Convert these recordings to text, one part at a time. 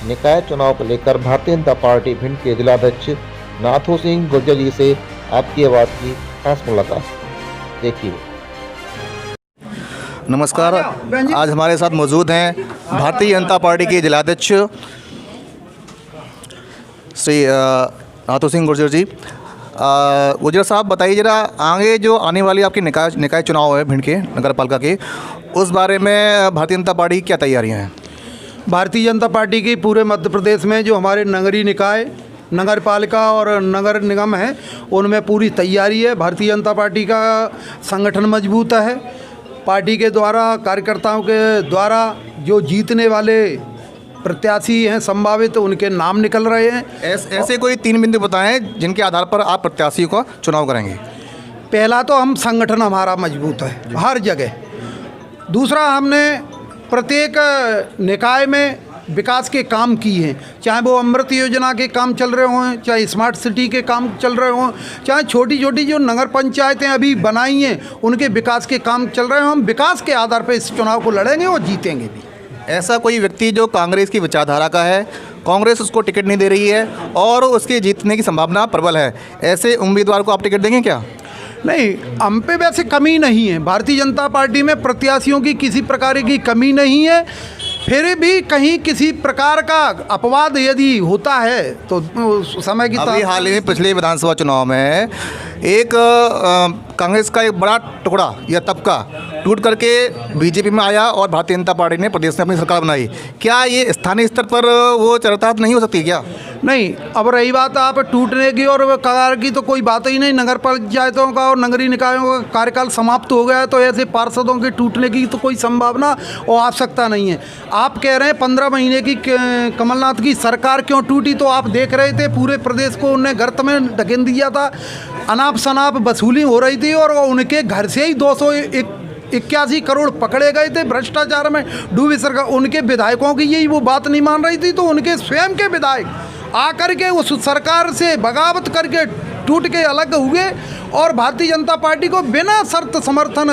निकाय चुनाव को लेकर भारतीय जनता पार्टी भिंड के जिलाध्यक्ष नाथू सिंह गुर्जर जी से आपकी आवाज़ की खास मुलाकात। देखिए। नमस्कार, आज हमारे साथ मौजूद हैं भारतीय जनता पार्टी के जिलाध्यक्ष श्री नाथू सिंह गुर्जर जी। गुर्जर साहब, बताइए जरा, आगे जो आने वाली आपकी निकाय चुनाव है भिंड के नगर पालिका के, उस बारे में भारतीय जनता पार्टी की क्या तैयारियां हैं? भारतीय जनता पार्टी की पूरे मध्य प्रदेश में जो हमारे नगरीय निकाय, नगर पालिका और नगर निगम है, उनमें पूरी तैयारी है। भारतीय जनता पार्टी का संगठन मजबूत है। पार्टी के द्वारा, कार्यकर्ताओं के द्वारा जो जीतने वाले प्रत्याशी हैं संभावित, उनके नाम निकल रहे हैं। ऐसे कोई 3 बिंदु बताएं जिनके आधार पर आप प्रत्याशियों का चुनाव करेंगे। पहला तो हम संगठन हमारा मजबूत है हर जगह। दूसरा, हमने प्रत्येक निकाय में विकास के काम किए हैं, चाहे वो अमृत योजना के काम चल रहे हों, चाहे स्मार्ट सिटी के काम चल रहे हों, चाहे छोटी छोटी जो नगर पंचायतें अभी बनाई हैं उनके विकास के काम चल रहे हों। हम विकास के आधार पर इस चुनाव को लड़ेंगे और जीतेंगे भी। ऐसा कोई व्यक्ति जो कांग्रेस की विचारधारा का है, कांग्रेस उसको टिकट नहीं दे रही है और उसके जीतने की संभावना प्रबल है, ऐसे उम्मीदवार को आप टिकट देंगे क्या? नहीं, हम पे वैसे कमी नहीं है। भारतीय जनता पार्टी में प्रत्याशियों की किसी प्रकार की कमी नहीं है। फिर भी कहीं किसी प्रकार का अपवाद यदि होता है तो समय की अभी हाल ही में पिछले विधानसभा चुनाव में एक कांग्रेस का एक बड़ा टुकड़ा या तबका टूट करके बीजेपी में आया और भारतीय जनता पार्टी ने प्रदेश में अपनी सरकार बनाई। क्या ये स्थानीय स्तर पर वो चरितार्थ नहीं हो सकती क्या? नहीं, अब रही बात आप टूटने की और कगार की, तो कोई बात ही नहीं। नगर पंचायतों का और नगरीय निकायों का कार्यकाल समाप्त हो गया है, तो ऐसे पार्षदों के टूटने की तो कोई संभावना और आवश्यकता नहीं है। आप कह रहे हैं 15 महीने की कमलनाथ की सरकार क्यों टूटी, तो आप देख रहे थे पूरे प्रदेश को उन्हें गर्त में ढकेल दिया था। अनाप शनाप वसूली हो रही थी और उनके घर से ही 281 करोड़ पकड़े गए थे। भ्रष्टाचार में डूबी सरकार, उनके विधायकों की यही वो बात नहीं मान रही थी, तो उनके स्वयं के विधायक आकर के उस सरकार से बगावत करके टूट के अलग हुए और भारतीय जनता पार्टी को बिना शर्त समर्थन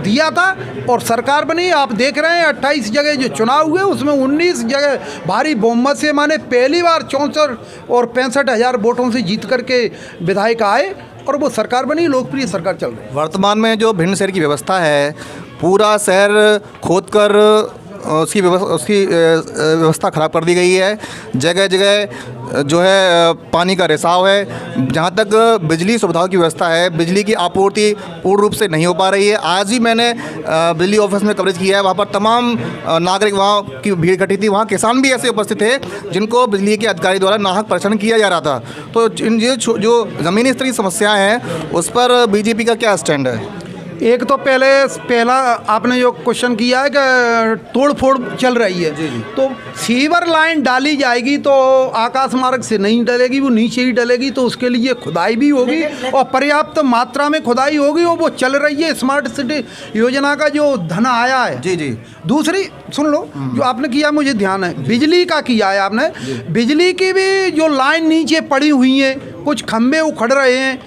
दिया था और सरकार बनी। आप देख रहे हैं 28 जगह जो चुनाव हुए उसमें 19 जगह भारी बहुमत से, माने पहली बार 64 और 65,000 वोटों से जीत करके विधायक आए और वो सरकार बनी, लोकप्रिय सरकार चल रही है। वर्तमान में जो भिंड शहर की व्यवस्था है, पूरा शहर खोदकर उसकी व्यवस्था ख़राब कर दी गई है। जगह जगह जो है पानी का रिसाव है। जहाँ तक बिजली सुविधाओं की व्यवस्था है, बिजली की आपूर्ति पूर्ण रूप से नहीं हो पा रही है। आज ही मैंने बिजली ऑफिस में कवरेज किया है, वहाँ पर तमाम नागरिक वहाँ की भीड़ इकट्ठी थी। वहाँ किसान भी ऐसे उपस्थित थे जिनको बिजली के अधिकारी द्वारा नाहक परेशान किया जा रहा था। तो ये जो ज़मीनी स्तर की समस्याएँ हैं उस पर बीजेपी का क्या स्टैंड है? एक तो पहला आपने जो क्वेश्चन किया है कि तोड़ फोड़ चल रही है, तो सीवर लाइन डाली जाएगी तो आकाश मार्ग से नहीं डलेगी, वो नीचे ही डलेगी, तो उसके लिए खुदाई भी होगी और पर्याप्त मात्रा में खुदाई होगी और वो चल रही है। स्मार्ट सिटी योजना का जो धन आया है। जी। दूसरी सुन लो, जो आपने किया मुझे ध्यान है, बिजली का किया है आपने। बिजली की भी जो लाइन नीचे पड़ी हुई है, कुछ खंभे उखड़ रहे हैं,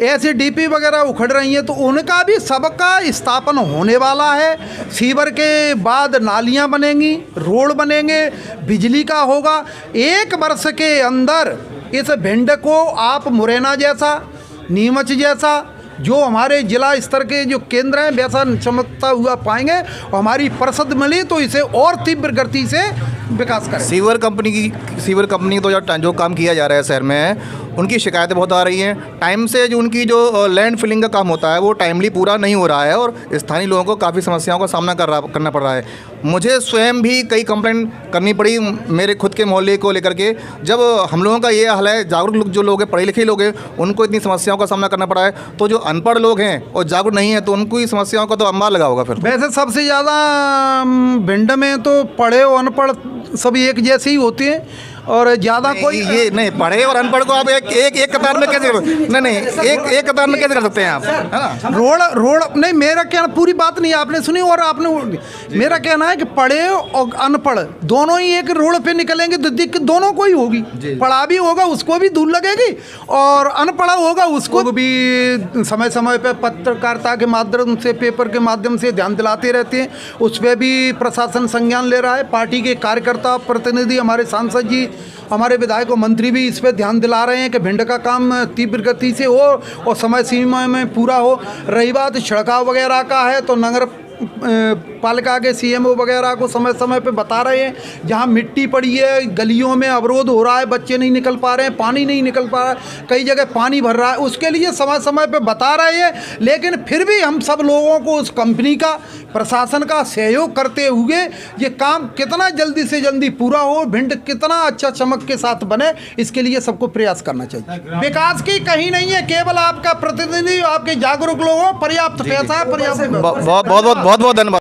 ऐसे डीपी वगैरह उखड़ रही हैं, तो उनका भी सबका स्थापन होने वाला है। सीवर के बाद नालियां बनेंगी, रोड बनेंगे, बिजली का होगा। 1 वर्ष के अंदर इस भिंड को आप मुरैना जैसा, नीमच जैसा जो हमारे जिला स्तर के जो केंद्र हैं वैसा चमकता हुआ पाएंगे और हमारी परिषद मिली तो इसे और तीव्र गति से विकास करें। सीवर कंपनी तो जो काम किया जा रहा है शहर में, उनकी शिकायतें बहुत आ रही हैं। टाइम से जो उनकी जो लैंड फिलिंग का काम होता है वो टाइमली पूरा नहीं हो रहा है और स्थानीय लोगों को काफ़ी समस्याओं का सामना करना पड़ रहा है। मुझे स्वयं भी कई कंप्लेंट करनी पड़ी मेरे खुद के मोहल्ले को लेकर के। जब हम लोगों का ये हाल है, जागरूक जो लोग हैं, पढ़े लिखे लोग हैं, उनको इतनी समस्याओं का सामना करना पड़ा है, तो जो अनपढ़ लोग हैं और जागरूक नहीं है तो उनको समस्याओं का तो अंबार लगा होगा। फिर वैसे सबसे ज़्यादा भिंड में तो पढ़े और अनपढ़ सभी एक जैसे ही होते हैं। और ज़्यादा कोई ये नहीं, पढ़े और अनपढ़ को आप एक कतार में कैसे नहीं एक कतार में कैसे कर सकते हैं आप, है ना? रोड नहीं, मेरा कहना पूरी बात नहीं आपने सुनी, और आपने मेरा कहना है कि पढ़े और अनपढ़ दोनों ही एक रोड पे निकलेंगे तो दिक्कत दोनों को ही होगी। पढ़ा भी होगा उसको भी दूर लगेगी, और अनपढ़ा होगा उसको भी समय समय पे पत्रकारिता के माध्यम से, पेपर के माध्यम से ध्यान दिलाते रहते हैं। उस पर भी प्रशासन संज्ञान ले रहा है, पार्टी के कार्यकर्ता प्रतिनिधि, हमारे सांसद जी, हमारे विधायक और मंत्री भी इस पर ध्यान दिला रहे हैं कि भिंड का काम तीव्र गति से हो और समय सीमा में पूरा हो। रही बात छिड़काव वगैरह का है तो नगर पालिका के सीएमओ वगैरह को समय समय पे बता रहे हैं, जहाँ मिट्टी पड़ी है, गलियों में अवरोध हो रहा है, बच्चे नहीं निकल पा रहे हैं, पानी नहीं निकल पा रहा है, कई जगह पानी भर रहा है, उसके लिए समय समय पे बता रहे हैं। लेकिन फिर भी हम सब लोगों को उस कंपनी का, प्रशासन का सहयोग करते हुए ये काम कितना जल्दी से जल्दी पूरा हो, भिंड कितना अच्छा चमक के साथ बने, इसके लिए सबको प्रयास करना चाहिए। विकास की कहीं नहीं है, केवल आपका प्रतिनिधि, आपके जागरूक लोगों, पर्याप्त पैसा, पर्याप्त बहुत बहुत धन्यवाद।